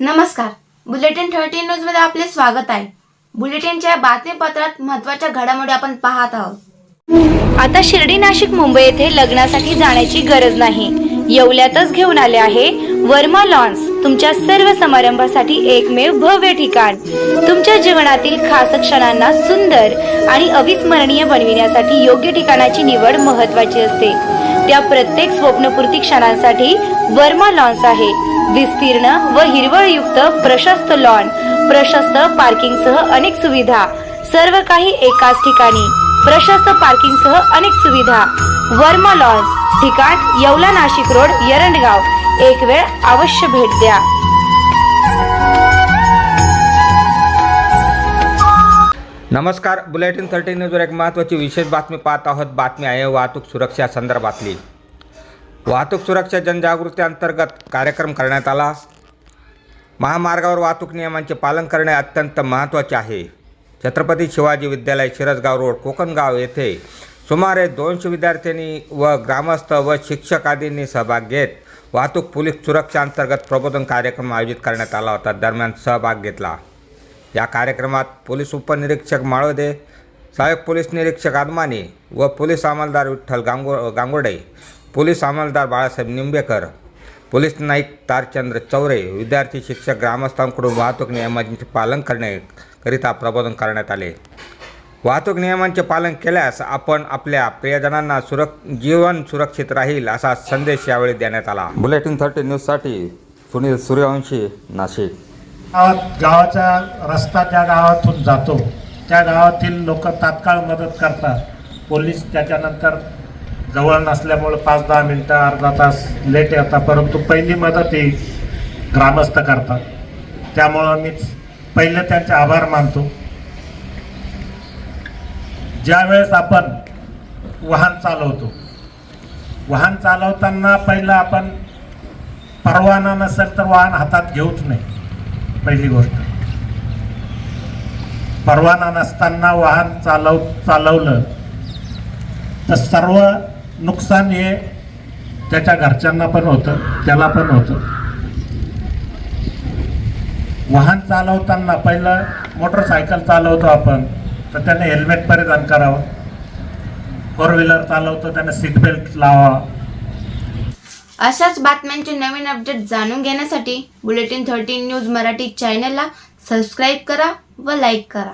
नमस्कार, bulletin 13 news मध्ये आपले स्वागत आहे। बुलेटिनच्या बातमीपत्रात महत्त्वाच्या घडामोडी आपण पाहत आहोत। आता शिर्डी, नाशिक, मुंबई येथे लग्नासाठी जाण्याची गरज नाही। येवल्यातच घेऊन आले आहे वर्मा लॉन्स, तुमच्या सर्व समारंभासाठी एकमेव भव्य ठिकाण। तुमच्या जीवनातील खास क्षणांना सुंदर आणि अविस्मरणीय बनविण्यासाठी योग्य ठिकाणाची निवड महत्त्वाची असते। त्या प्रत्येक स्वप्नपूर्ती क्षणांसाठी वर्मा लॉन्स आहे। विस्तीर्ण व हिरवळयुक्त प्रशस्त लॉन, प्रशस्त पार्किंगसह अनेक सुविधा, सर्व काही एकाच ठिकाणी। प्रशस्त पार्किंगसह अनेक सुविधा। वर्मा लॉन्स, ठिकाण येवला, नाशिक रोड, एरंडगाव। एक वेळ अवश्य भेट द्या। नमस्कार, बुलेटिन 13 न्यूजवर एक महत्त्वाची विशेष बातमी पाहत आहोत। बातमी आहे वाहतूक सुरक्षा संदर्भातली। वाहतूक सुरक्षा जनजागृती अंतर्गत कार्यक्रम करण्यात आला। महामार्गावर वाहतूक नियमांचे पालन करणे अत्यंत महत्त्वाचे आहे। छत्रपती शिवाजी विद्यालय, शिरसगाव रोड, कोकणगाव येथे सुमारे 200 विद्यार्थ्यांनी व ग्रामस्थ व शिक्षक आदींनी सहभाग घेत वाहतूक पोलीस सुरक्षा अंतर्गत प्रबोधन कार्यक्रम आयोजित करण्यात आला होता। दरम्यान सहभाग घेतला। या कार्यक्रमात पोलीस उपनिरीक्षक माळोदे, सहाय्यक पोलीस निरीक्षक आदमानी व पोलीस अंमलदार विठ्ठल गांगुर्डे, पोलीस अंमलदार बाळासाहेब निंबेकर, पोलीस नाईक तारचंद्र चौरे, विद्यार्थी, शिक्षक, ग्रामस्थांकडून वाहतूक नियमांचे पालन करण्याकरिता प्रबोधन करण्यात आले। वाहतूक नियमांचे पालन केल्यास आपण आपल्या प्रियजनांना जीवन सुरक्षित राहील असा संदेश यावेळी देण्यात आला। बुलेटिन 13 न्यूजसाठी सुनील सूर्यवंशी, नाशिक। गावाचा रस्ता ज्या गावातून जातो त्या गावातील लोक तात्काळ मदत करतात। पोलीस त्याच्यानंतर जवळ नसल्यामुळे 5-10 मिनिटं, अर्धा तास लेट येतात, परंतु पहिली मदत ही ग्रामस्थ करतात। त्यामुळं मी पहिले त्यांचे आभार मानतो। ज्यावेळेस आपण वाहन चालवताना पहिलं आपण परवाना नसेल तर वाहन हातात घेऊच नाही। पहिली गोष्ट, परवाना नसताना वाहन चालवलं तर सर्व नुकसान हे त्याच्या घरच्यांना पण होतं, त्याला पण होतं। वाहन चालवताना पहिलं मोटरसायकल चालवतो आपण तर त्याने हेल्मेट परिधान करावं, 4 व्हीलर चालवतो त्याने सीट बेल्ट लावावा। अशाच बातम्यांचे नवीन अपडेट जाणून घेण्यासाठी बुलेटिन 13 न्यूज मराठी चॅनलला सबस्क्राईब करा व लाईक करा।